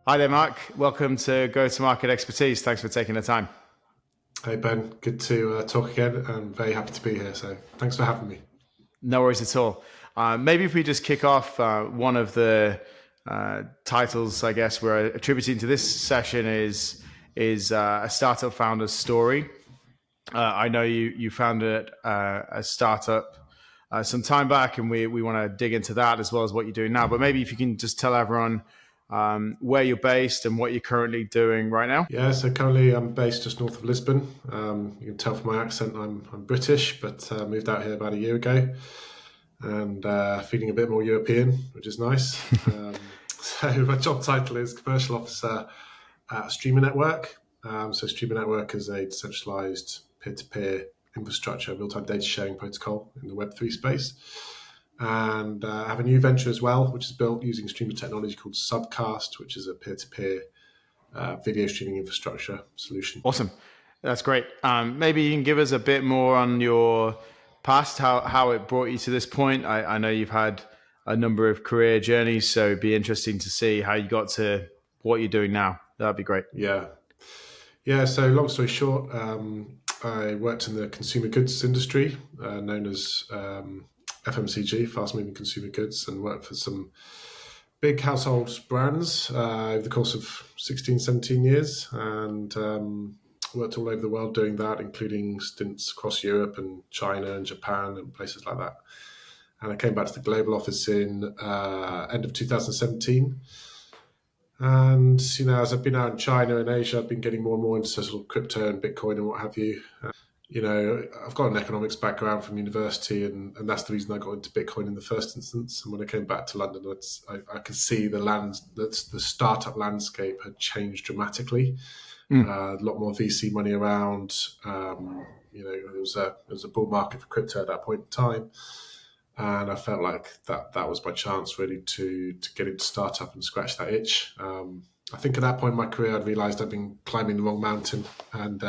Hi there, Mark. Welcome to Go-to-Market Expertise. Thanks for taking the time. Hey Ben, good to talk again. I'm very happy to be here, so thanks for having me. No worries at all. Maybe if we just kick off, one of the titles, I guess, we're attributing to this session is a startup founder's story. I know you founded a startup some time back, and we want to dig into that as well as what you're doing now. But maybe if you can just tell everyone where you're based and what you're currently doing right now. Yeah, so currently I'm based just north of Lisbon. You can tell from my accent I'm British, but moved out here about a year ago and feeling a bit more European, which is nice. So my job title is Commercial Officer at Streamer Network. So Streamer Network is a decentralized peer-to-peer infrastructure, real-time data sharing protocol in the Web3 space. And I have a new venture as well, which is built using streamer technology called Subcast, which is a peer-to-peer video streaming infrastructure solution. Awesome. That's great. Maybe you can give us a bit more on your past, how it brought you to this point. I know you've had a number of career journeys, so it'd be interesting to see how you got to what you're doing now. That'd be great. Yeah. So long story short, I worked in the consumer goods industry, known as FMCG, fast-moving consumer goods, and worked for some big household brands over the course of 16, 17 years, and worked all over the world doing that, including stints across Europe and China and Japan and places like that. And I came back to the global office in end of 2017. And, as I've been out in China and Asia, I've been getting more and more into sort of crypto and Bitcoin and what have you. I've got an economics background from university, and that's the reason I got into Bitcoin in the first instance. And when I came back to London, I could see the startup landscape had changed dramatically. A lot more VC money around. There was a bull market for crypto at that point in time, and I felt like that was my chance really to get into startup and scratch that itch. I think at that point in my career, I'd realised I'd been climbing the wrong mountain and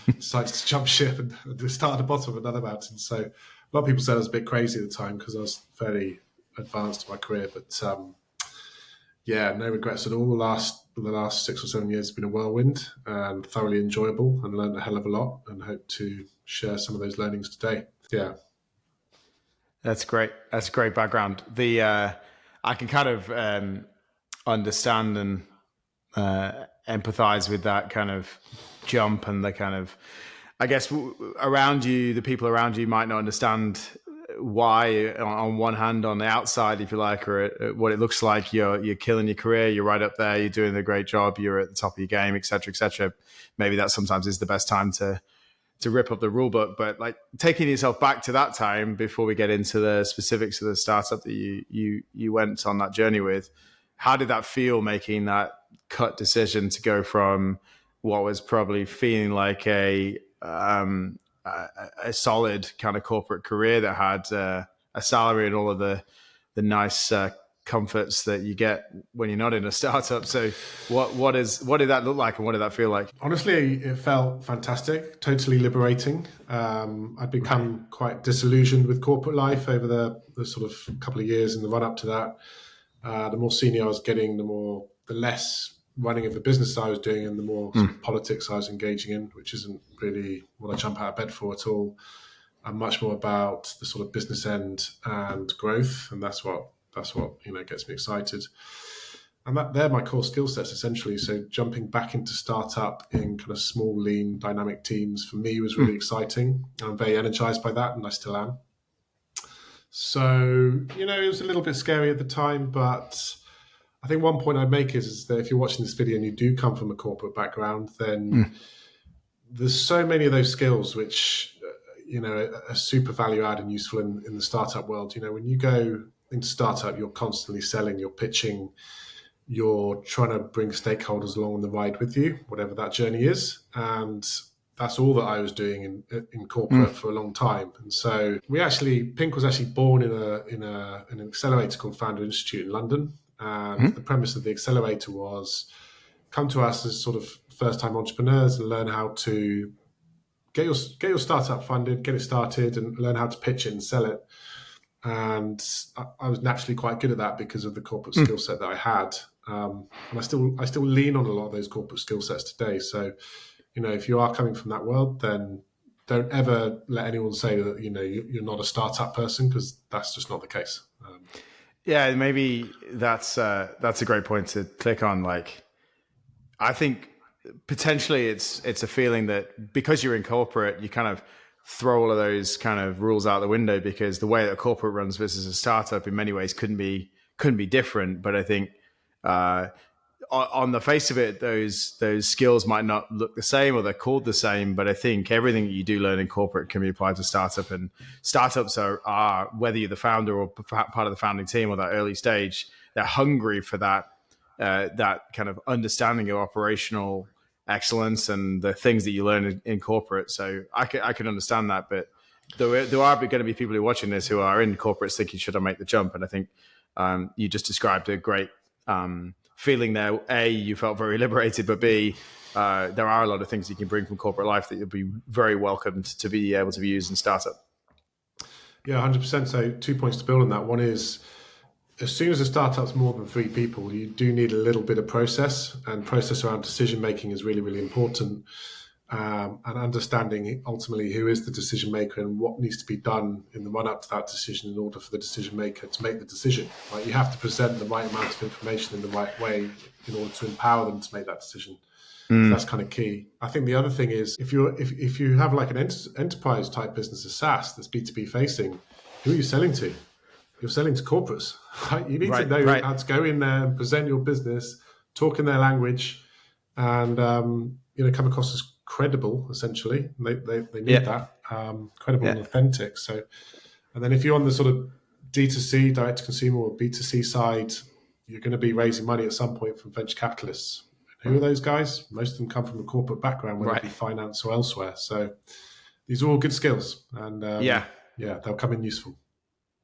decided to jump ship and start at the bottom of another mountain. So a lot of people said I was a bit crazy at the time because I was fairly advanced in my career. But no regrets at all. The last 6 or 7 years have been a whirlwind and thoroughly enjoyable, and learned a hell of a lot, and hope to share some of those learnings today. Yeah. That's great. That's a great background. I can kind of understand and empathize with that kind of jump, and the kind of, I guess, the people around you might not understand why. On one hand, on the outside, if you like, or what it looks like, you're killing your career, you're right up there, you're doing a great job, you're at the top of your game, etc., etc. Maybe that sometimes is the best time to rip up the rule book, but like taking yourself back to that time before we get into the specifics of the startup that you went on that journey with, how did that feel, making that cut decision to go from what was probably feeling like a solid kind of corporate career that had a salary and all of the nice comforts that you get when you're not in a startup? So what did that look like, and what did that feel like? Honestly, it felt fantastic, totally liberating. I'd become quite disillusioned with corporate life over the sort of couple of years in the run up to that. The more senior I was getting, the less running of the business I was doing, and the more sort of politics I was engaging in, which isn't really what I jump out of bed for at all. I'm much more about the sort of business end and growth, and that's what gets me excited. And they're my core skill sets essentially. So jumping back into startup in kind of small, lean, dynamic teams for me was really exciting. I'm very energized by that, and I still am. So, it was a little bit scary at the time, but I think one point I'd make is that if you're watching this video and you do come from a corporate background, then there's so many of those skills which, are super value add and useful in the startup world. When you go into startup, you're constantly selling, you're pitching, you're trying to bring stakeholders along on the ride with you, whatever that journey is. And that's all that I was doing in corporate for a long time. And so Pynk was actually born in an accelerator called Founder Institute in London. And the premise of the accelerator was come to us as sort of first-time entrepreneurs and learn how to get your startup funded, get it started, and learn how to pitch it and sell it. And I was naturally quite good at that because of the corporate skill set that I had. And I still lean on a lot of those corporate skill sets today. So, if you are coming from that world, then don't ever let anyone say that you're not a startup person, because that's just not the case. Yeah, maybe that's a great point to click on. Like, I think potentially it's a feeling that because you're in corporate, you kind of throw all of those kind of rules out the window, because the way that corporate runs versus a startup in many ways couldn't be different. But I think uh, on the face of it, those skills might not look the same, or they're called the same. But I think everything that you do learn in corporate can be applied to startup, and startups are whether you're the founder or part of the founding team or that early stage, they're hungry for that kind of understanding of operational excellence and the things that you learn in corporate. So I can understand that, but there are going to be people who are watching this who are in corporates thinking, should I make the jump? And I think you just described a great feeling there. A, you felt very liberated, but B, there are a lot of things you can bring from corporate life that you'll be very welcomed to be able to be used in startup. Yeah, 100%. So 2 points to build on that. One is, as soon as a startup's more than 3 people, you do need a little bit of process, and process around decision making is really, really important. And understanding ultimately who is the decision maker and what needs to be done in the run up to that decision in order for the decision maker to make the decision. Right? You have to present the right amount of information in the right way in order to empower them to make that decision. So that's kind of key. I think the other thing is, if you have like an enterprise type business, a SaaS that's B2B facing, who are you selling to? You're selling to corporates, right? You need to know how to go in there and present your business, talk in their language, and come across as credible. Essentially, they need that credible and authentic. So, and then if you're on the sort of D2C, direct to consumer, or B2C side, you're going to be raising money at some point from venture capitalists. Who are those guys? Most of them come from a corporate background, whether it be finance or elsewhere. So these are all good skills, and they'll come in useful.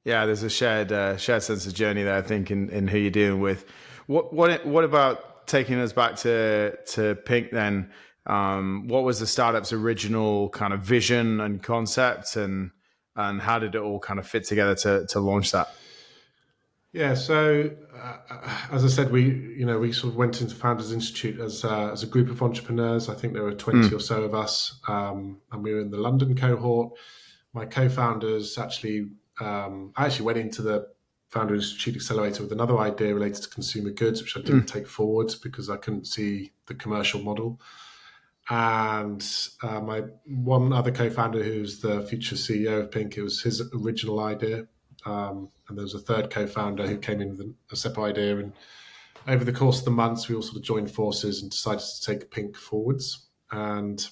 Yeah, there's a shared sense of journey there, I think, in who you're dealing with. What about taking us back to Pynk then? What was the startup's original kind of vision and concept, and how did it all kind of fit together to launch that? Yeah, so as I said, we sort of went into Founders Institute as a group of entrepreneurs. I think there were 20 or so of us, and we were in the London cohort. My co-founders I actually went into the Founder Institute Accelerator with another idea related to consumer goods, which I didn't take forward because I couldn't see the commercial model. And my one other co-founder, who's the future CEO of Pynk, it was his original idea. And there was a third co-founder who came in with a separate idea. And over the course of the months, we all sort of joined forces and decided to take Pynk forwards. And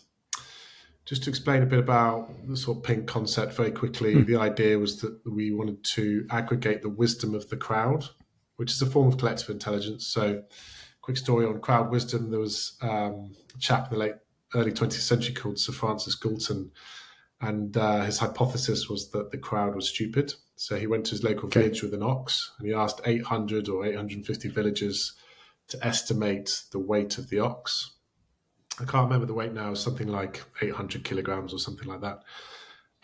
just to explain a bit about the sort of Pynk concept very quickly, the idea was that we wanted to aggregate the wisdom of the crowd, which is a form of collective intelligence. So, quick story on crowd wisdom. There was a chap in the early 20th century called Sir Francis Galton, and his hypothesis was that the crowd was stupid. So he went to his local village with an ox, and he asked 800 or 850 villagers to estimate the weight of the ox. I can't remember the weight now, something like 800 kilograms or something like that.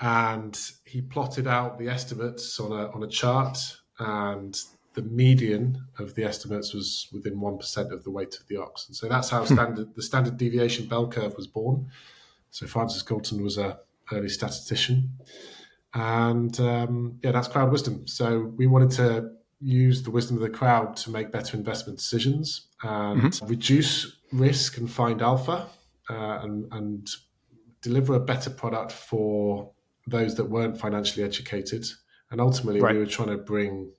And he plotted out the estimates on a chart, and the median of the estimates was within 1% of the weight of the ox. And so that's how the standard deviation bell curve was born. So Francis Galton was an early statistician. And that's crowd wisdom. So we wanted to use the wisdom of the crowd to make better investment decisions and reduce risk and find alpha and deliver a better product for those that weren't financially educated. And ultimately, we were trying to bring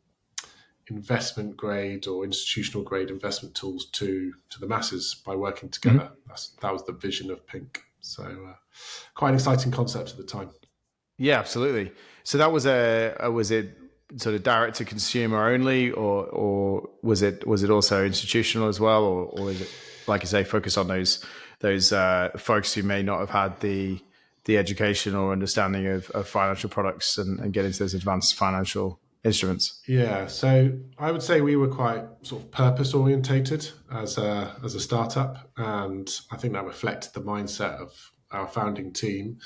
investment grade or institutional grade investment tools to the masses by working together. That was the vision of Pynk. So quite an exciting concept at the time. Yeah, absolutely. So that was it sort of direct to consumer only, or was it also institutional as well, or is it, like you say, focus on those folks who may not have had the education or understanding of financial products and get into those advanced financial instruments? Yeah, so I would say we were quite sort of purpose orientated as a startup, and I think that reflected the mindset of our founding team.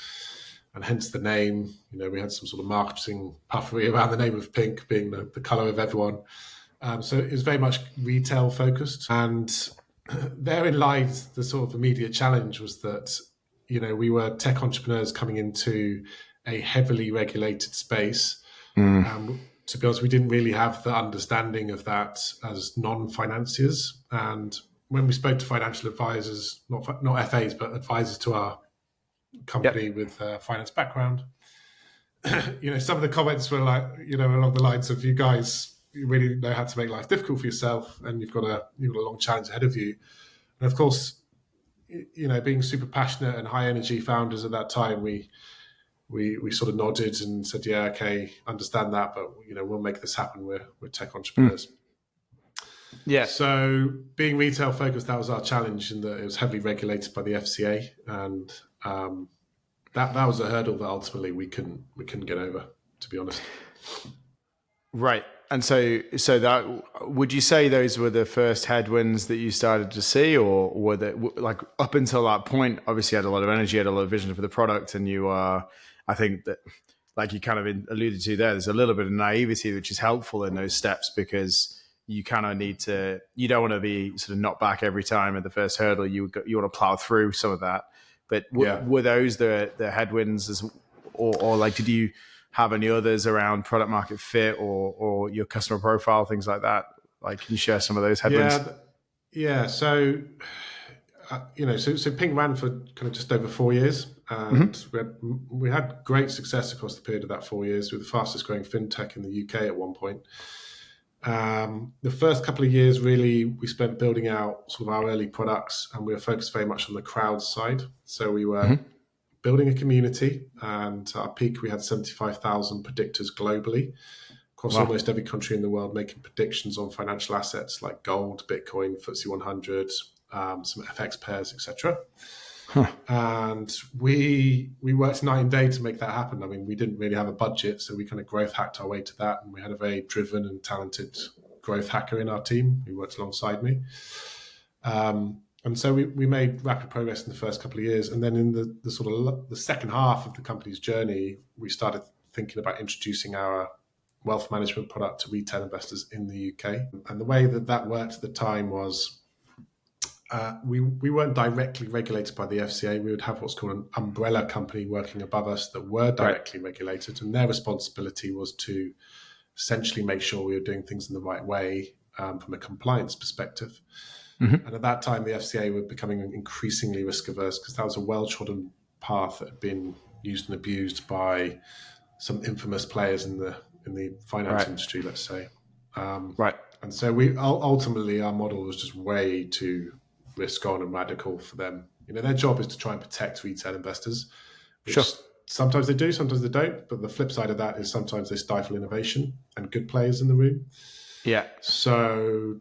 And hence the name. We had some sort of marketing puffery around the name of Pynk being the colour of everyone. So it was very much retail focused. And therein lies the sort of immediate challenge was that, we were tech entrepreneurs coming into a heavily regulated space. To be honest, we didn't really have the understanding of that as non-financiers. And when we spoke to financial advisors, not FAs, but advisors to our company with a finance background, some of the comments were like, along the lines of, you guys, you really know how to make life difficult for yourself, and you've got a long challenge ahead of you. And of course, being super passionate and high energy founders at that time, we sort of nodded and said, yeah, okay, understand that, but we'll make this happen. We're tech entrepreneurs. Yeah. So being retail focused, that was our challenge, in that it was heavily regulated by the FCA, and that was a hurdle that ultimately we couldn't get over, to be honest. Right. And so that, would you say those were the first headwinds that you started to see, or were they, like, up until that point, obviously you had a lot of energy, you had a lot of vision for the product, and you are, I think that, like you kind of alluded to there, there's a little bit of naivety, which is helpful in those steps, because you kind of need to, you don't want to be sort of knocked back every time at the first hurdle. You want to plow through some of that. But were those the headwinds, or like, did you have any others around product market fit or your customer profile, things like that? Like, can you share some of those headwinds? Yeah. So, so Pynk ran for kind of just over 4 years, and we had great success across the period of that 4 years. We were the fastest growing fintech in the UK at one point. The first couple of years, really, we spent building out sort of our early products, and we were focused very much on the crowd side. So we were building a community, and at our peak, we had 75,000 predictors globally across almost every country in the world, making predictions on financial assets like gold, Bitcoin, FTSE 100, some FX pairs, etc. And we worked night and day to make that happen. I mean, we didn't really have a budget, so we kind of growth hacked our way to that. And we had a very driven and talented growth hacker in our team who worked alongside me. And so we made rapid progress in the first couple of years. And then in the sort of the second half of the company's journey, we started thinking about introducing our wealth management product to retail investors in the UK. And the way that worked at the time was we weren't directly regulated by the FCA. We would have what's called an umbrella company working above us that were directly regulated. And their responsibility was to essentially make sure we were doing things in the right way from a compliance perspective. And at that time, the FCA were becoming increasingly risk averse, because that was a well-trodden path that had been used and abused by some infamous players in the finance industry, let's say. And so we ultimately, our model was just way too risk on and radical for them. Their job is to try and protect retail investors, which sometimes they do, sometimes they don't. But the flip side of that is sometimes they stifle innovation and good players in the room. Yeah. So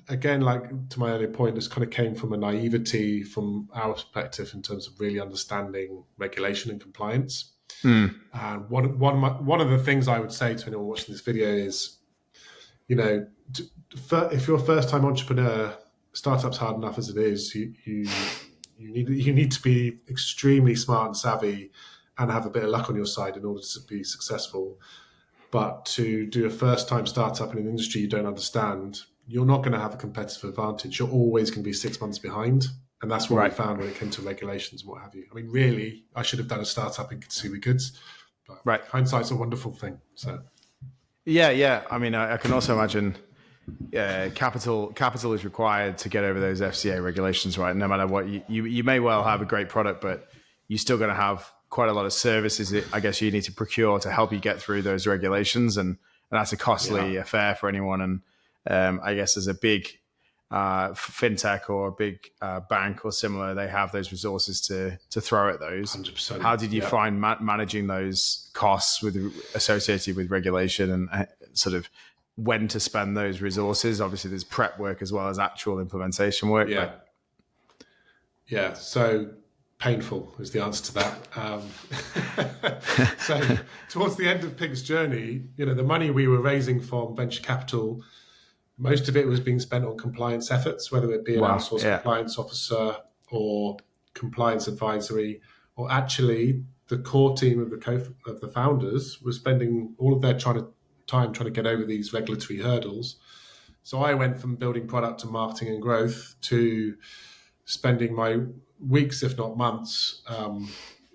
again, like to my earlier point, this kind of came from a naivety from our perspective in terms of really understanding regulation and compliance. And one of the things I would say to anyone watching this video is, if you're a first-time entrepreneur, startup's hard enough as it is. You need to be extremely smart and savvy and have a bit of luck on your side in order to be successful. But to do a first-time startup in an industry you don't understand, you're not going to have a competitive advantage. You're always going to be 6 months behind. And that's what we found when it came to regulations and what have you. I mean, really, I should have done a startup in consumer goods. But hindsight's a wonderful thing. So, yeah. I mean, I can also imagine capital is required to get over those FCA regulations, right? No matter what, you may well have a great product, but you're still going to have quite a lot of services that I guess you need to procure to help you get through those regulations. And that's a costly affair for anyone. And I guess as a big fintech or a big bank or similar, they have those resources to throw at those. 100%. How did you find managing those costs associated with regulation and sort of when to spend those resources? Obviously, there's prep work as well as actual implementation work. Yeah. So painful is the answer to that. So towards the end of Pynk's journey, the money we were raising from venture capital, most of it was being spent on compliance efforts, whether it be an outsourced compliance officer or compliance advisory, or actually the core team of the founders was spending all of their time trying to get over these regulatory hurdles. So I went from building product and marketing and growth to spending my weeks, if not months,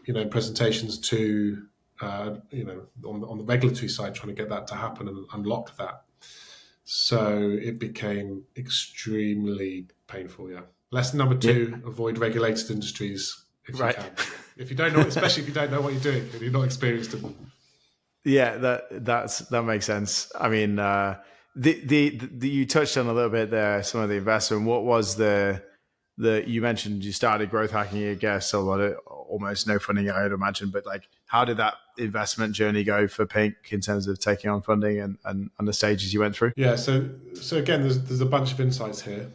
in presentations to, on the regulatory side, trying to get that to happen and unlock that. So it became extremely painful. Yeah. Lesson number 2: avoid regulated industries if you can. If you don't know, especially if you don't know what you're doing and you're not experienced in them. Yeah, that makes sense. I mean, you touched on a little bit there some of the investment. What was the you mentioned you started growth hacking, I guess, a lot of almost no funding, I would imagine. But like, how did that investment journey go for Pynk in terms of taking on funding and the stages you went through? Yeah, so again, there's a bunch of insights here.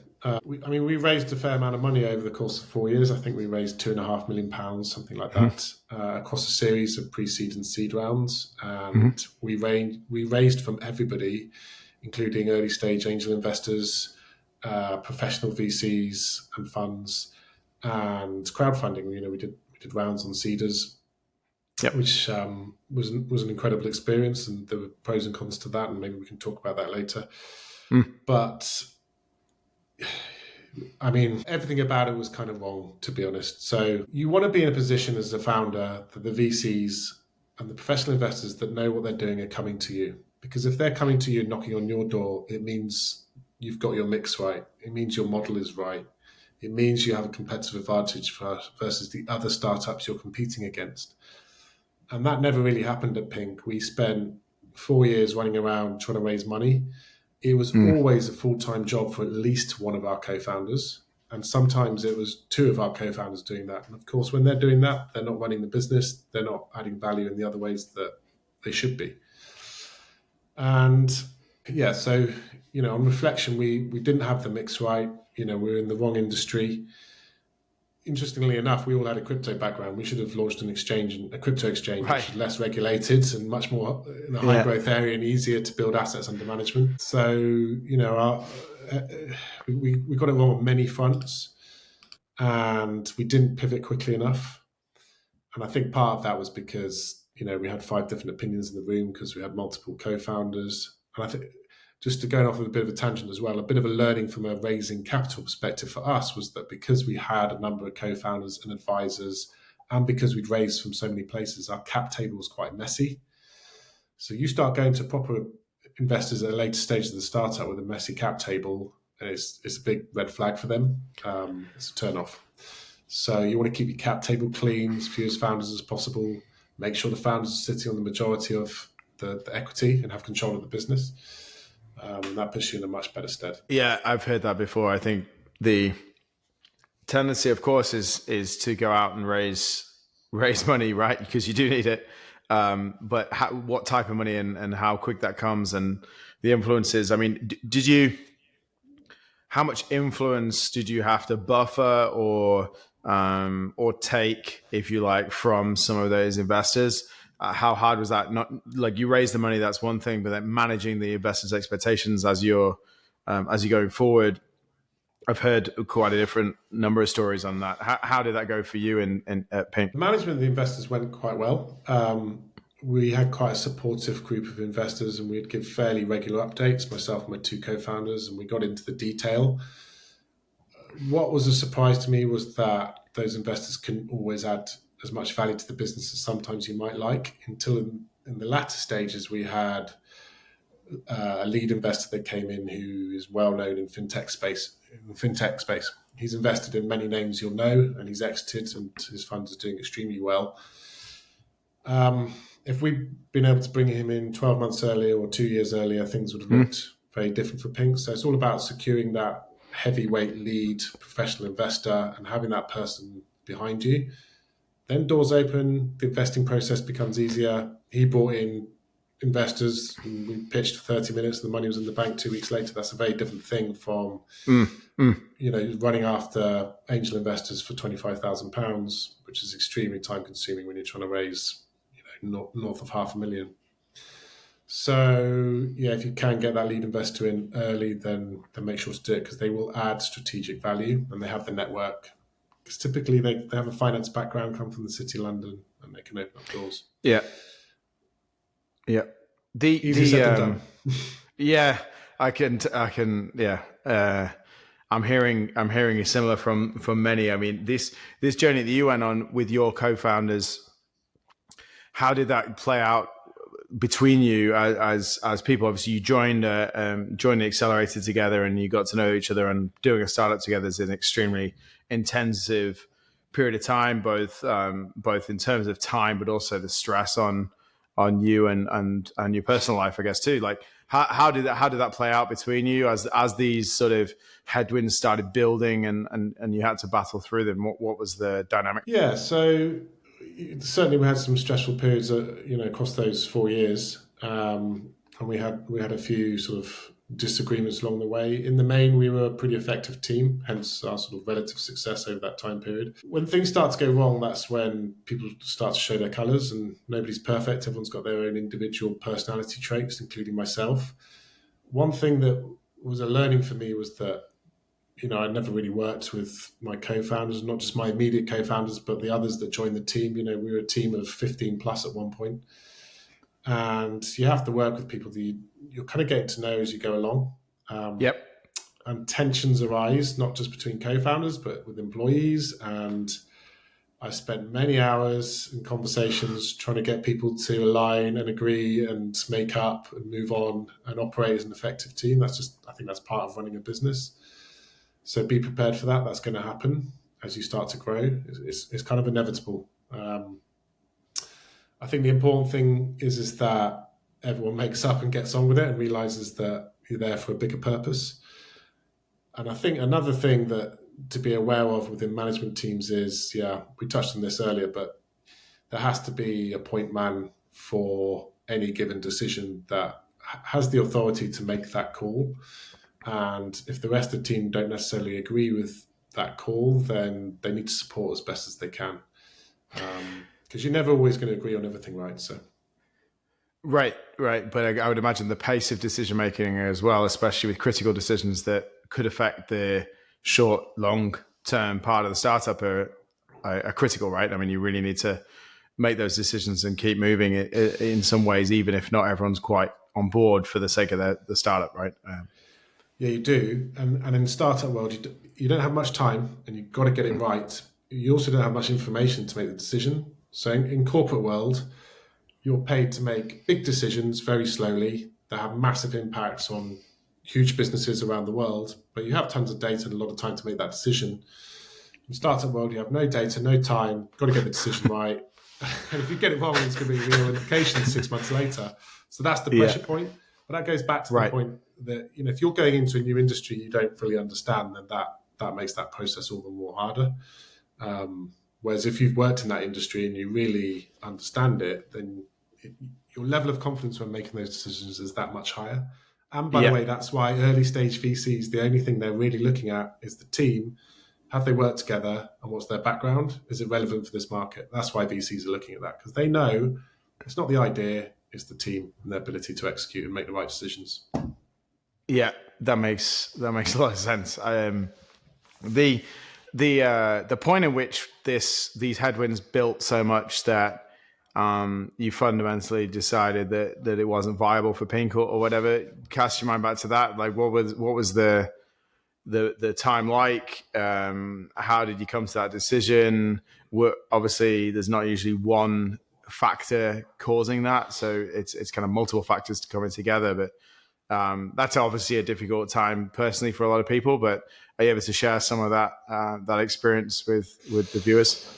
We raised a fair amount of money over the course of 4 years. I think we raised £2.5 million, something like that, across a series of pre-seed and seed rounds. And we raised from everybody, including early stage angel investors, professional VCs and funds, and crowdfunding. We did rounds on seeders, which was an incredible experience, and there were pros and cons to that, and maybe we can talk about that later. But I mean, everything about it was kind of wrong, to be honest. So you want to be in a position as a founder that the VCs and the professional investors that know what they're doing are coming to you. Because if they're coming to you, knocking on your door, it means you've got your mix right. It means your model is right. It means you have a competitive advantage versus the other startups you're competing against. And that never really happened at Pynk. We spent 4 years running around trying to raise money. It was always a full-time job for at least one of our co-founders. And sometimes it was 2 of our co-founders doing that. And of course, when they're doing that, they're not running the business. They're not adding value in the other ways that they should be. And yeah, so, on reflection, we didn't have the mix right. We're in the wrong industry. Interestingly enough, we all had a crypto background. We should have launched a crypto exchange, which is less regulated and much more in a high growth area and easier to build assets under management. So, we got it wrong on many fronts, and we didn't pivot quickly enough. And I think part of that was because, we had 5 different opinions in the room because we had multiple co-founders. And I think, just to go off with a bit of a tangent as well, a bit of a learning from a raising capital perspective for us was that because we had a number of co-founders and advisors, and because we'd raised from so many places, our cap table was quite messy. So you start going to proper investors at a later stage of the startup with a messy cap table, and it's a big red flag for them. It's a turn off. So you want to keep your cap table clean, as few as founders as possible. Make sure the founders are sitting on the majority of the equity and have control of the business. That puts you in a much better stead. Yeah, I've heard that before. I think the tendency, of course, is to go out and raise money, right? Because you do need it. But what type of money and how quick that comes and the influences. I mean, how much influence did you have to buffer or take, if you like, from some of those investors? How hard was that? Not like you raise the money, that's one thing, but then managing the investors' expectations as you're going forward. I've heard quite a different number of stories on that. How did that go for you at Pynk? The management of the investors went quite well. We had quite a supportive group of investors, and we'd give fairly regular updates, myself and my 2 co-founders, and we got into the detail. What was a surprise to me was that those investors couldn't always add as much value to the business as sometimes you might like, until in the latter stages we had a lead investor that came in who is well known in fintech space. He's invested in many names you'll know, and he's exited, and his fund is doing extremely well. If we'd been able to bring him in 12 months earlier or 2 years earlier, things would have looked very different for Pynk. So it's all about securing that heavyweight lead professional investor and having that person behind you. Then doors open, the investing process becomes easier. He brought in investors, and we pitched for 30 minutes, and the money was in the bank 2 weeks later. That's a very different thing from running after angel investors for £25,000, which is extremely time consuming when you're trying to raise north of £500,000. So yeah, if you can get that lead investor in early, then make sure to do it, because they will add strategic value and they have the network. Because typically they have a finance background, come from the City of London, and they can open up doors. Yeah. Easy said than done. Yeah. Yeah. I'm hearing a similar from many. I mean, this journey that you went on with your co-founders, how did that play out between you as people? Obviously, you joined the accelerator together, and you got to know each other. And doing a startup together is an extremely intensive period of time, both in terms of time, but also the stress on you and your personal life, I guess too. Like, how did that play out between you as these sort of headwinds started building and you had to battle through them? What was the dynamic? Yeah, so certainly we had some stressful periods, across those 4 years, and we had a few sort of disagreements along the way. In the main, we were a pretty effective team, hence our sort of relative success over that time period. When things start to go wrong, that's when people start to show their colours, and nobody's perfect. Everyone's got their own individual personality traits, including myself. One thing that was a learning for me was that I never really worked with my co-founders, not just my immediate co-founders, but the others that joined the team. We were a team of 15 plus at one point. And you have to work with people that you're kind of getting to know as you go along. Yep. And tensions arise, not just between co-founders, but with employees. And I spent many hours in conversations trying to get people to align and agree and make up and move on and operate as an effective team. I think that's part of running a business. So be prepared for that. That's going to happen as you start to grow. It's kind of inevitable. I think the important thing is that everyone makes up and gets on with it and realizes that you're there for a bigger purpose. And I think another thing that to be aware of within management teams is, we touched on this earlier, but there has to be a point man for any given decision that has the authority to make that call. And if the rest of the team don't necessarily agree with that call, then they need to support as best as they can. Because you're never always going to agree on everything, right? So, right. But I would imagine the pace of decision making as well, especially with critical decisions that could affect the short, long term part of the startup, are critical, right? I mean, you really need to make those decisions and keep moving in some ways, even if not everyone's quite on board for the sake of the startup, right? Yeah, you do. And in the startup world, you don't have much time and you've got to get it right. You also don't have much information to make the decision. So in corporate world, you're paid to make big decisions very slowly that have massive impacts on huge businesses around the world, but you have tons of data and a lot of time to make that decision. In startup world, you have no data, no time, got to get the decision right. And if you get it wrong, it's going to be real implications 6 months later. So that's the pressure point. But that goes back to the point that, if you're going into a new industry you don't fully understand, then that makes that process all the more harder. Whereas if you've worked in that industry and you really understand it, then your level of confidence when making those decisions is that much higher. And by the way, that's why early stage VCs, the only thing they're really looking at is the team. Have they worked together and what's their background? Is it relevant for this market? That's why VCs are looking at that, because they know it's not the idea, it's the team and their ability to execute and make the right decisions. Yeah, that makes a lot of sense. The point at which these headwinds built so much that you fundamentally decided that it wasn't viable for Pynk or whatever. Cast your mind back to that. Like, what was the time like? How did you come to that decision? Obviously, there's not usually one factor causing that, so it's kind of multiple factors coming together. But that's obviously a difficult time personally for a lot of people. But are you able to share some of that experience with the viewers?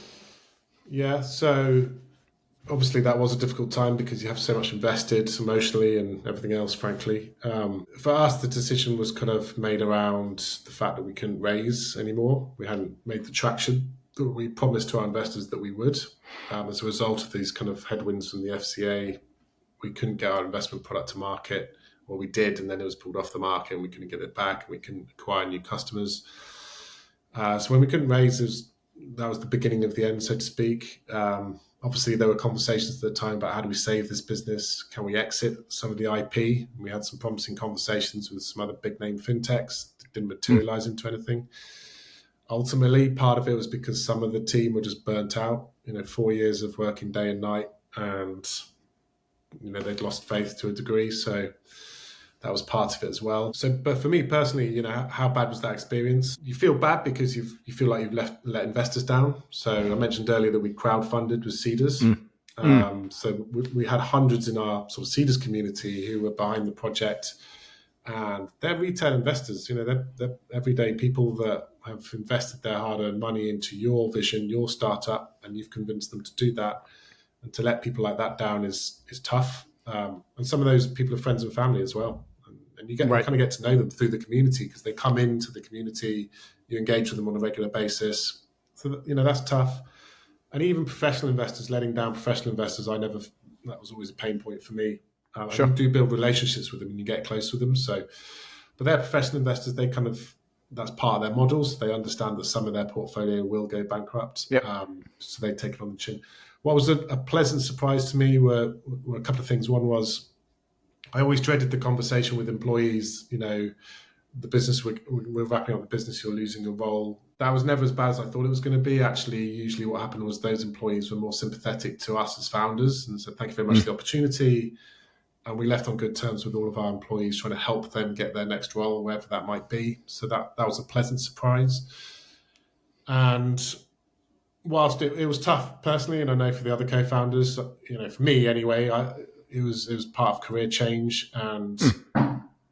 Yeah, so obviously that was a difficult time because you have so much invested emotionally and everything else, frankly. For us, the decision was kind of made around the fact that we couldn't raise anymore. We hadn't made the traction that we promised to our investors that we would. As a result of these kind of headwinds from the FCA, we couldn't get our investment product to market. Well, we did, and then it was pulled off the market and we couldn't get it back and we couldn't acquire new customers. So when we couldn't raise, that was the beginning of the end, so to speak. Obviously, there were conversations at the time about how do we save this business? Can we exit some of the IP? We had some promising conversations with some other big name fintechs that didn't materialize into anything. Ultimately, part of it was because some of the team were just burnt out. 4 years of working day and night, and they'd lost faith to a degree. So that was part of it as well. So, but for me personally, you know, how bad was that experience? You feel bad because you feel like you've let investors down. So I mentioned earlier that we crowdfunded with seeders. So we had hundreds in our sort of seeders community who were behind the project, and they're retail investors. You know, they're everyday people that have invested their hard-earned money into your vision, your startup, and you've convinced them to do that. And to let people like that down is tough. And some of those people are friends and family as well. And you kind of get to know them through the community because they come into the community, you engage with them on a regular basis. So, you know, that's tough. And even professional investors, letting down professional investors, that was always a pain point for me. Sure. And you do build relationships with them and you get close with them. So, but they're professional investors, that's part of their models. They understand that some of their portfolio will go bankrupt. Yep. So they take it on the chin. What was a pleasant surprise to me were a couple of things. One was I always dreaded the conversation with employees, you know, the business, we're wrapping up the business, you're losing your role. That was never as bad as I thought it was going to be. Actually, usually what happened was those employees were more sympathetic to us as founders and said, thank you very much for the opportunity. And we left on good terms with all of our employees, trying to help them get their next role, wherever that might be. So that was a pleasant surprise. And whilst it was tough personally, and I know for the other co-founders, you know, for me anyway, it was part of career change, and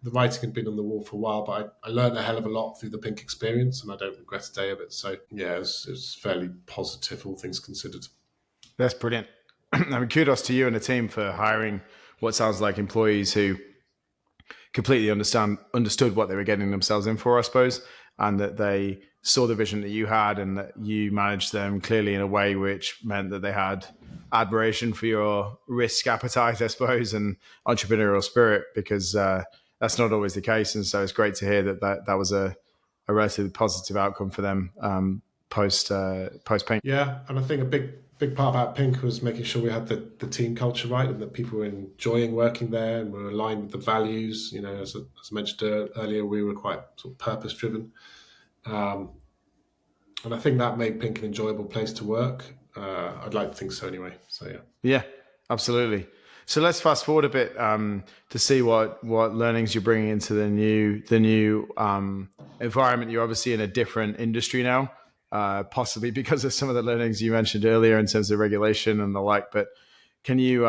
the writing had been on the wall for a while, but I learned a hell of a lot through the Pynk experience, and I don't regret a day of it. So yeah, it was fairly positive, all things considered. That's brilliant. I mean, kudos to you and the team for hiring what sounds like employees who completely understood what they were getting themselves in for, I suppose, and that they saw the vision that you had and that you managed them clearly in a way which meant that they had admiration for your risk appetite, I suppose, and entrepreneurial spirit, because that's not always the case. And so it's great to hear that was a relatively positive outcome for them post Pynk. Yeah, and I think a big part about Pynk was making sure we had the team culture right and that people were enjoying working there and were aligned with the values. You know, as I mentioned earlier, we were quite sort of purpose driven. And I think that made Pynk an enjoyable place to work. I'd like to think so anyway. So yeah. Yeah, absolutely. So let's fast forward a bit to see what learnings you're bringing into the new environment. You're obviously in a different industry now, possibly because of some of the learnings you mentioned earlier in terms of regulation and the like. But can you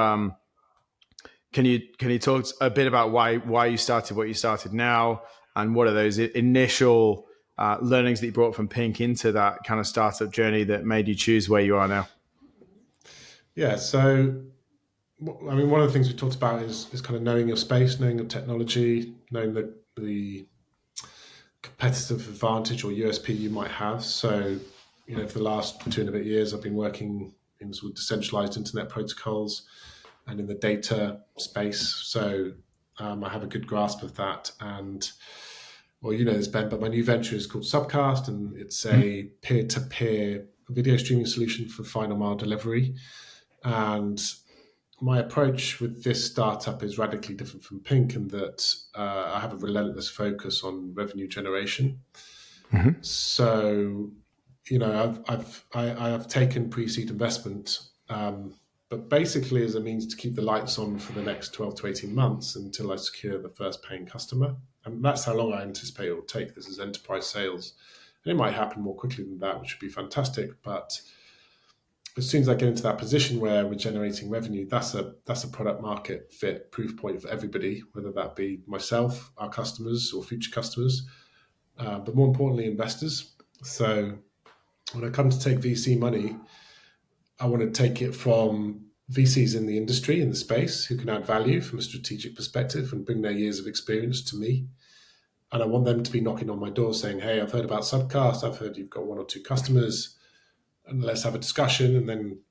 talk a bit about why you started what you started now, and what are those initial learnings that you brought from Pynk into that kind of startup journey that made you choose where you are now? Yeah, so I mean, one of the things we talked about is kind of knowing your space, knowing your technology, knowing the competitive advantage or USP you might have. So, you know, for the last 2.5 years, I've been working in sort of decentralized internet protocols and in the data space. So I have a good grasp of that. And, well, you know this, Ben, but my new venture is called Subcast, and it's a peer-to-peer video streaming solution for final mile delivery. And my approach with this startup is radically different from Pynk in that I have a relentless focus on revenue generation. So, you know, I've taken pre-seed investment, but basically as a means to keep the lights on for the next 12 to 18 months until I secure the first paying customer. And that's how long I anticipate it will take. This is enterprise sales. And it might happen more quickly than that, which would be fantastic. But as soon as I get into that position where we're generating revenue, that's a product market fit proof point for everybody, whether that be myself, our customers, or future customers, but more importantly, investors. So when I come to take VC money, I want to take it from VCs in the industry, in the space, who can add value from a strategic perspective and bring their years of experience to me. And I want them to be knocking on my door saying, hey, I've heard about Subcast. I've heard you've got 1 or 2 customers, and let's have a discussion and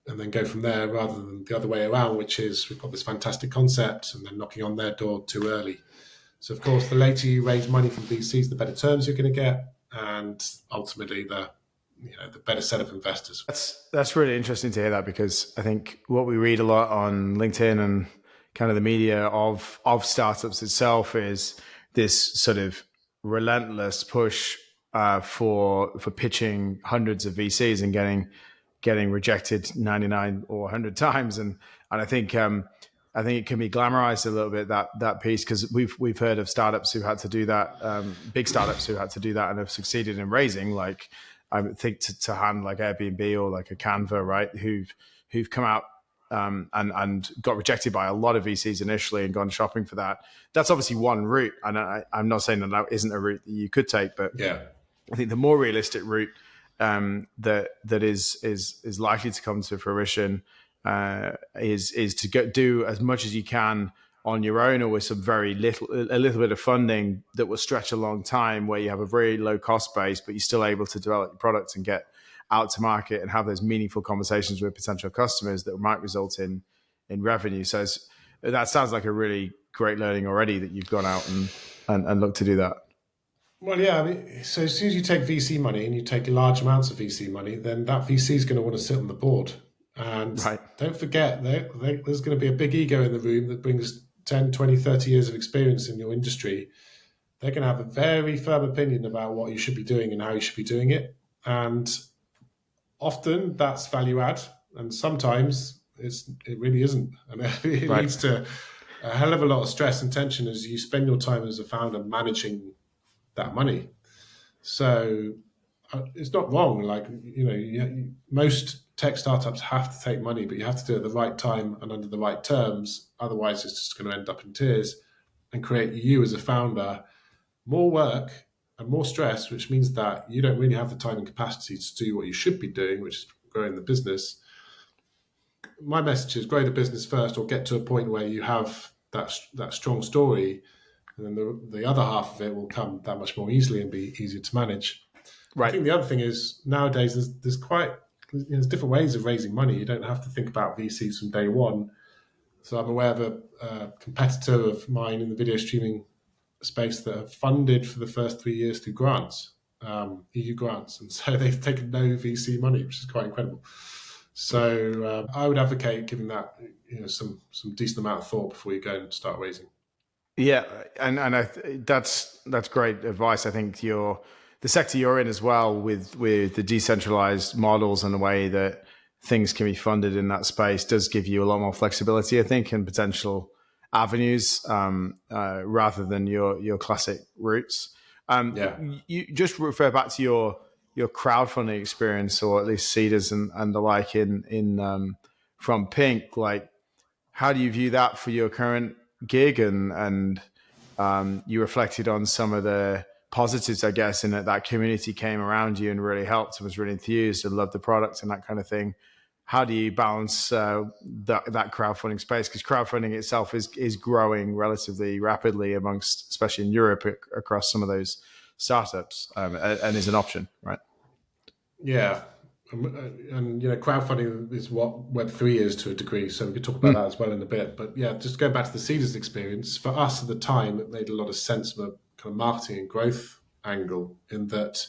then go from there, rather than the other way around, which is we've got this fantastic concept and then knocking on their door too early. So, of course, the later you raise money from VCs, the better terms you're going to get, and ultimately the better set of investors. That's really interesting to hear that, because I think what we read a lot on LinkedIn and kind of the media of startups itself is this sort of relentless push for pitching hundreds of VCs and getting rejected 99 or 100 times, and I think I think it can be glamorized a little bit, that piece, because we've heard of startups who had to do that, big startups who had to do that and have succeeded in raising, like I think to hand like Airbnb or like a Canva, right? Who've come out and got rejected by a lot of VCs initially and gone shopping for that. That's obviously one route, and I'm not saying that isn't a route that you could take, but Yeah. I think the more realistic route that is likely to come to fruition is to do as much as you can on your own or with some a little bit of funding that will stretch a long time, where you have a very low cost base, but you're still able to develop your products and get out to market and have those meaningful conversations with potential customers that might result in revenue. So that sounds like a really great learning already, that you've gone out and looked to do that. Well, yeah. I mean, so as soon as you take VC money and you take large amounts of VC money, then that VC is going to want to sit on the board. And Right. don't forget, there's going to be a big ego in the room that brings 10, 20, 30 years of experience in your industry. They're going to have a very firm opinion about what you should be doing and how you should be doing it. And often that's value add. And sometimes it really isn't. And it Right. leads to a hell of a lot of stress and tension as you spend your time as a founder managing that money. So it's not wrong. Like, most tech startups have to take money, but you have to do it at the right time and under the right terms. Otherwise, it's just going to end up in tears and create you as a founder more work and more stress, which means that you don't really have the time and capacity to do what you should be doing, which is growing the business. My message is grow the business first, or get to a point where you have that strong story, and then the other half of it will come that much more easily and be easier to manage. Right. I think the other thing is nowadays there's different ways of raising money. You don't have to think about VCs from day one. So I'm aware of a competitor of mine in the video streaming space that have funded for the first 3 years through grants, EU grants, and so they've taken no VC money, which is quite incredible. So I would advocate giving that some decent amount of thought before you go and start raising. Yeah, and that's great advice. I think the sector you're in as well, with the decentralized models and the way that things can be funded in that space, does give you a lot more flexibility, I think, and potential avenues rather than your classic routes. You just refer back to your crowdfunding experience, or at least seeders and the like in from Pynk. Like, how do you view that for your current gig? And you reflected on some of the positives, I guess, in that community came around you and really helped and was really enthused and loved the product and that kind of thing. How do you balance that crowdfunding space? Because crowdfunding itself is growing relatively rapidly especially in Europe, across some of those startups, and is an option, right? Yeah. And crowdfunding is what Web3 is to a degree, so we could talk about that as well in a bit. But yeah, just going back to the Seeders experience, for us at the time, it made a lot of sense from a kind of marketing and growth angle, in that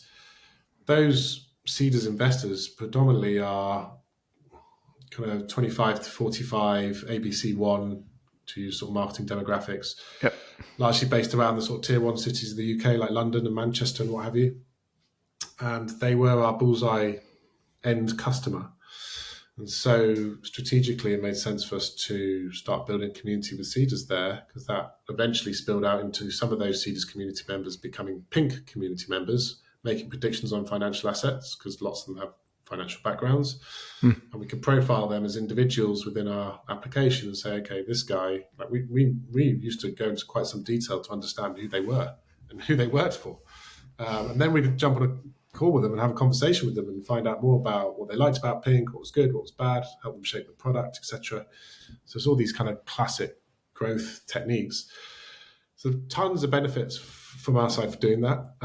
those Seeders investors predominantly are kind of 25 to 45, ABC1, to use sort of marketing demographics, Yep. largely based around the sort of tier one cities of the UK, like London and Manchester and what have you. And they were our bullseye end customer. And so strategically, it made sense for us to start building community with Seeders there, because that eventually spilled out into some of those Seeders community members becoming Pynk community members, making predictions on financial assets, because lots of them have financial backgrounds. And we could profile them as individuals within our application and say, okay, this guy, like we used to go into quite some detail to understand who they were and who they worked for. And then we'd jump on a call with them and have a conversation with them and find out more about what they liked about Pynk, what was good, what was bad, help them shape the product, etc. So it's all these kind of classic growth techniques. So tons of benefits from our side for doing that.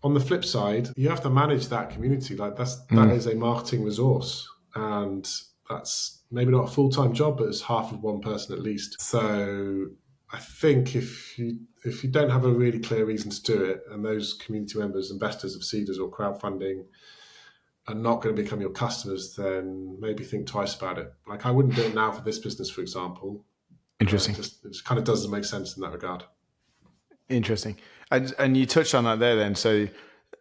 On the flip side, you have to manage that community. Like that is a marketing resource, and that's maybe not a full-time job, but it's half of one person at least. So I think if you don't have a really clear reason to do it, and those community members, investors of Seeders or crowdfunding, are not going to become your customers, then maybe think twice about it. Like, I wouldn't do it now for this business, for example. Interesting. It just kind of doesn't make sense in that regard. Interesting. And you touched on that there then. So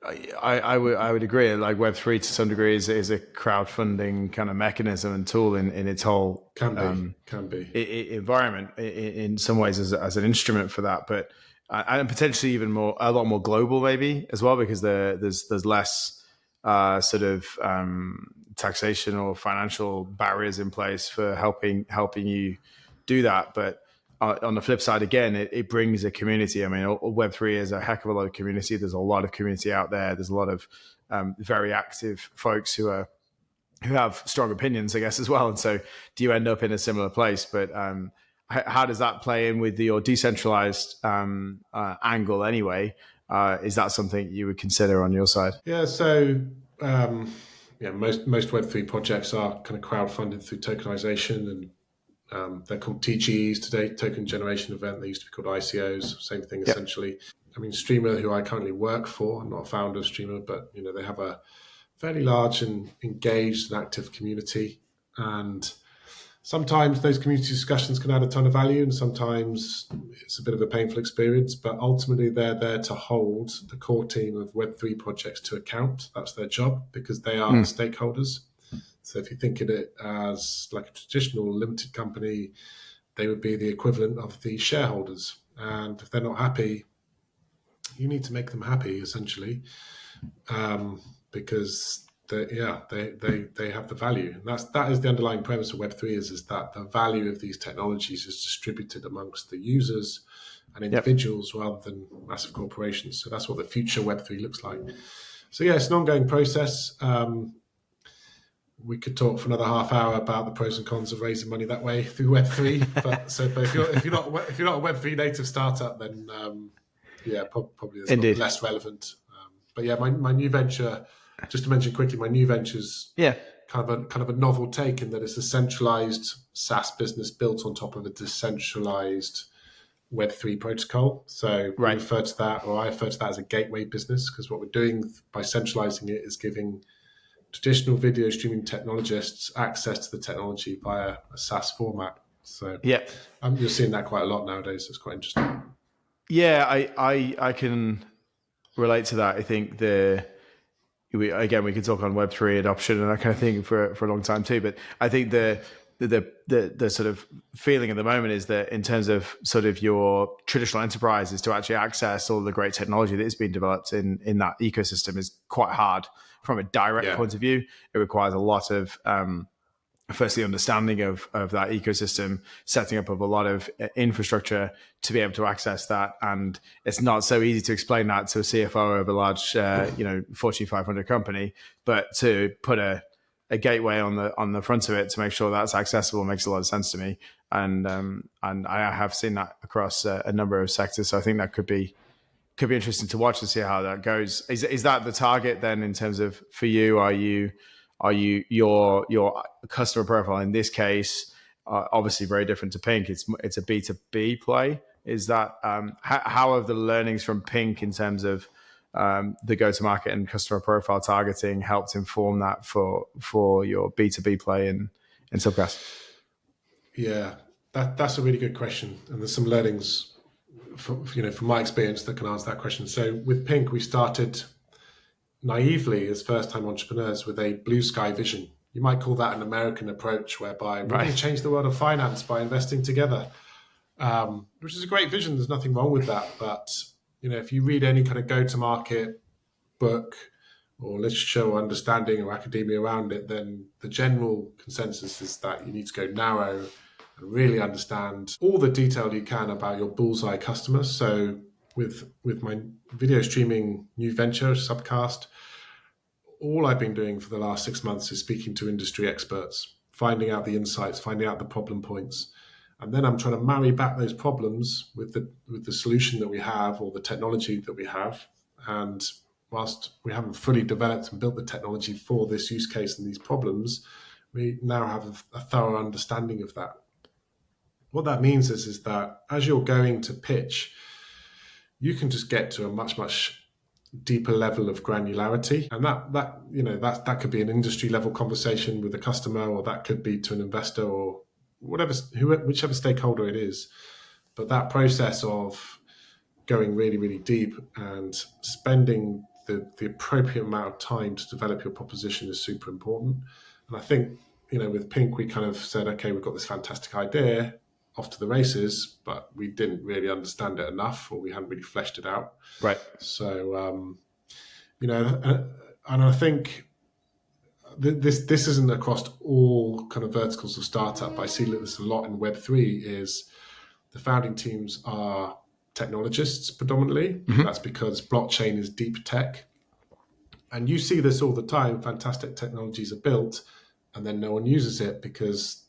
I would agree. Like Web3 to some degree is a crowdfunding kind of mechanism and tool in its whole Can be. environment in some ways as an instrument for that, but and potentially even a lot more global maybe as well, because there's less sort of taxation or financial barriers in place for helping you do that. But on the flip side, again, it brings a community. I mean, Web3 is a heck of a lot of community. There's a lot of community out there. There's a lot of very active folks who have strong opinions, I guess, as well. And so, do you end up in a similar place? But how does that play in with your decentralized angle anyway? Is that something you would consider on your side? Yeah. So most Web3 projects are kind of crowdfunded through tokenization, and they're called TGEs today, token generation event. They used to be called ICOs. Same thing essentially. I mean, Streamer, who I currently work for, I'm not a founder of Streamer, but they have a fairly large and engaged and active community. And sometimes those community discussions can add a ton of value, and sometimes it's a bit of a painful experience. But ultimately, they're there to hold the core team of Web3 projects to account. That's their job, because they are the stakeholders. So if you think of it as like a traditional limited company, they would be the equivalent of the shareholders. And if they're not happy, you need to make them happy, essentially, because they have the value. And that is the underlying premise of Web3 is that the value of these technologies is distributed amongst the users and individuals rather than massive corporations. So that's what the future Web3 looks like. So yeah, it's an ongoing process. We could talk for another half hour about the pros and cons of raising money that way through Web3. But if you're not a Web3 native startup, then probably it's less relevant. But yeah, my new venture, just to mention quickly, my new venture's kind of a novel take in that it's a centralized SaaS business built on top of a decentralized Web3 protocol. So we refer to that, or I refer to that as a gateway business, because what we're doing by centralizing it is giving traditional video streaming technologists access to the technology via a SaaS format. So you're seeing that quite a lot nowadays. It's quite interesting. Yeah, I can relate to that. I think we could talk on Web3 adoption and that kind of thing for a long time too. But I think the sort of feeling at the moment is that in terms of sort of your traditional enterprise is to actually access all the great technology that is being developed in that ecosystem is quite hard from a direct point of view. It requires a lot of firstly understanding of that ecosystem, setting up of a lot of infrastructure to be able to access that. And it's not so easy to explain that to a CFO of a large Fortune 500 company, but to put a gateway on the front of it to make sure that's accessible makes a lot of sense to me. And I have seen that across a number of sectors. So I think that could be interesting to watch and see how that goes. Is that the target then in terms of for you? Are you your customer profile in this case obviously very different to Pynk? It's a B2B play. Is that how have the learnings from Pynk in terms of the go-to-market and customer profile targeting helped inform that for your B2B play in Subcast? Yeah, that's a really good question, and there's some learnings from my experience that can answer that question. So with Pynk, we started naively as first-time entrepreneurs with a blue sky vision. You might call that an American approach, whereby we're going to change the world of finance by investing together, which is a great vision. There's nothing wrong with that. But if you read any kind of go-to-market book or literature or understanding or academia around it, then the general consensus is that you need to go narrow and really understand all the detail you can about your bullseye customers. So with my video streaming new venture, Subcast, all I've been doing for the last 6 months is speaking to industry experts, finding out the insights, finding out the problem points. And then I'm trying to marry back those problems with the solution that we have or the technology that we have. And whilst we haven't fully developed and built the technology for this use case and these problems, we now have a thorough understanding of that. What that means is that as you're going to pitch, you can just get to a much, much deeper level of granularity. And that could be an industry level conversation with a customer, or that could be to an investor or whichever stakeholder it is. But that process of going really, really deep and spending the appropriate amount of time to develop your proposition is super important. And I think, with Pynk, we kind of said, okay, we've got this fantastic idea, off to the races, but we didn't really understand it enough, or we hadn't really fleshed it out. Right. So, and I think this isn't across all kind of verticals of startup. I see this a lot in Web3 is the founding teams are technologists predominantly. Mm-hmm. That's because blockchain is deep tech. And you see this all the time. Fantastic technologies are built and then no one uses it because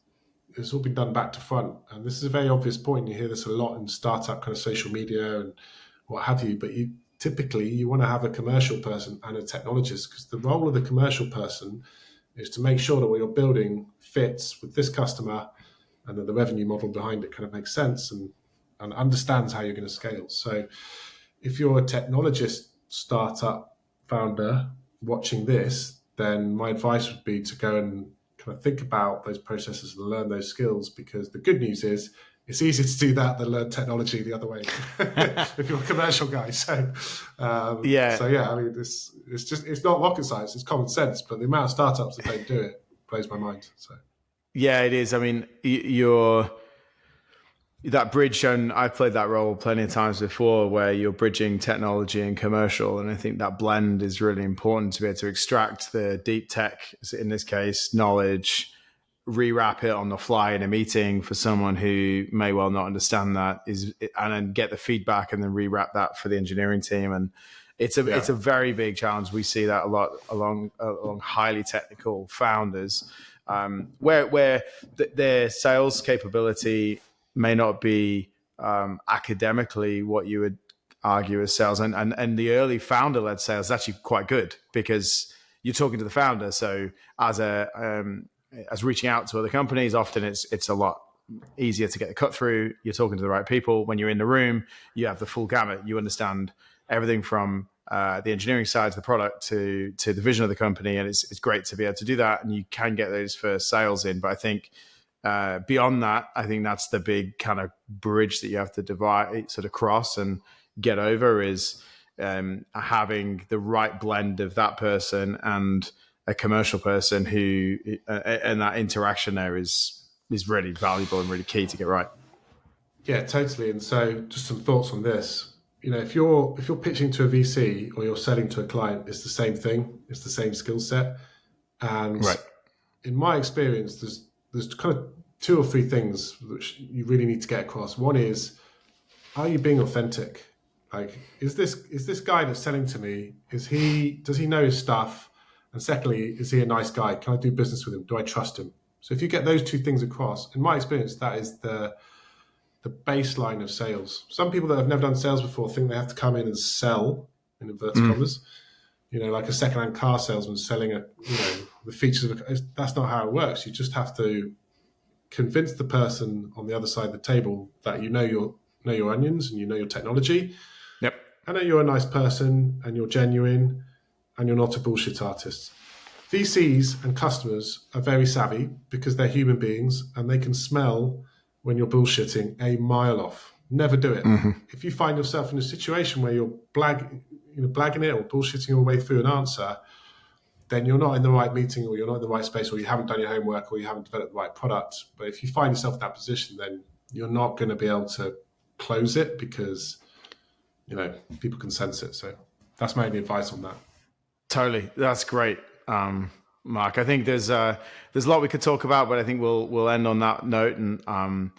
it's all been done back to front. And this is a very obvious point. You hear this a lot in startup kind of social media and what have you. But typically you want to have a commercial person and a technologist, because the role of the commercial person is to make sure that what you're building fits with this customer and that the revenue model behind it kind of makes sense and understands how you're going to scale. So if you're a technologist startup founder watching this, then my advice would be to go and kind of think about those processes and learn those skills, because the good news is it's easier to do that than learn technology the other way if you're a commercial guy. So I mean, it's not rocket science, it's common sense, but the amount of startups that don't do it blows my mind. So yeah, it is. I mean, that bridge, and I've played that role plenty of times before, where you're bridging technology and commercial. And I think that blend is really important to be able to extract the deep tech, in this case, knowledge, rewrap it on the fly in a meeting for someone who may well not understand that, and then get the feedback and then rewrap that for the engineering team. And it's a very big challenge. We see that a lot along highly technical founders, where their sales capability may not be academically what you would argue as sales, and the early founder-led sales is actually quite good because you're talking to the founder. So as reaching out to other companies, often it's a lot easier to get the cut through. You're talking to the right people. When you're in the room, you have the full gamut. You understand everything from the engineering side to the product to the vision of the company, and it's great to be able to do that. And you can get those first sales in. But I think beyond that, I think that's the big kind of bridge that you have to cross and get over, is having the right blend of that person and a commercial person who, and that interaction there is really valuable and really key to get right. Yeah, totally. And so just some thoughts on this. If you're pitching to a VC or you're selling to a client, it's the same thing. It's the same skill set. And in my experience, there's kind of two or three things which you really need to get across. One is, are you being authentic? Like, is this guy that's selling to me, does he know his stuff? And secondly, is he a nice guy? Can I do business with him? Do I trust him? So if you get those two things across, in my experience, that is the baseline of sales. Some people that have never done sales before think they have to come in and sell, in inverted commas, like a second-hand car salesman selling the features of that's not how it works. You just have to convince the person on the other side of the table that you know your onions and you know your technology. Yep. I know you're a nice person and you're genuine and you're not a bullshit artist. VCs and customers are very savvy because they're human beings and they can smell when you're bullshitting a mile off. Never do it. Mm-hmm. If you find yourself in a situation where you're blagging it or bullshitting your way through an answer, then you're not in the right meeting, or you're not in the right space, or you haven't done your homework, or you haven't developed the right product. But if you find yourself in that position, then you're not going to be able to close it because, people can sense it. So that's my only advice on that. Totally. That's great. Mark, I think there's a lot we could talk about, but I think we'll end on that note. And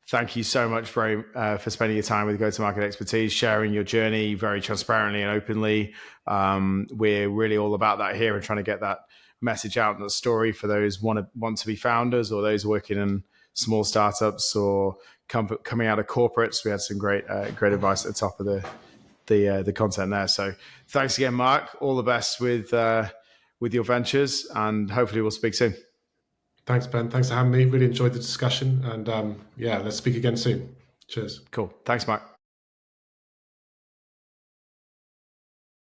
thank you so much for spending your time with Go-to-Market Expertise, sharing your journey very transparently and openly. We're really all about that here and trying to get that message out and the story for those want to be founders, or those working in small startups or coming out of corporates. We had some great advice at the top of the content there. So thanks again, Mark. All the best with your ventures, and hopefully we'll speak soon. Thanks, Ben. Thanks for having me. Really enjoyed the discussion, and let's speak again soon. Cheers. Cool. Thanks, Mark.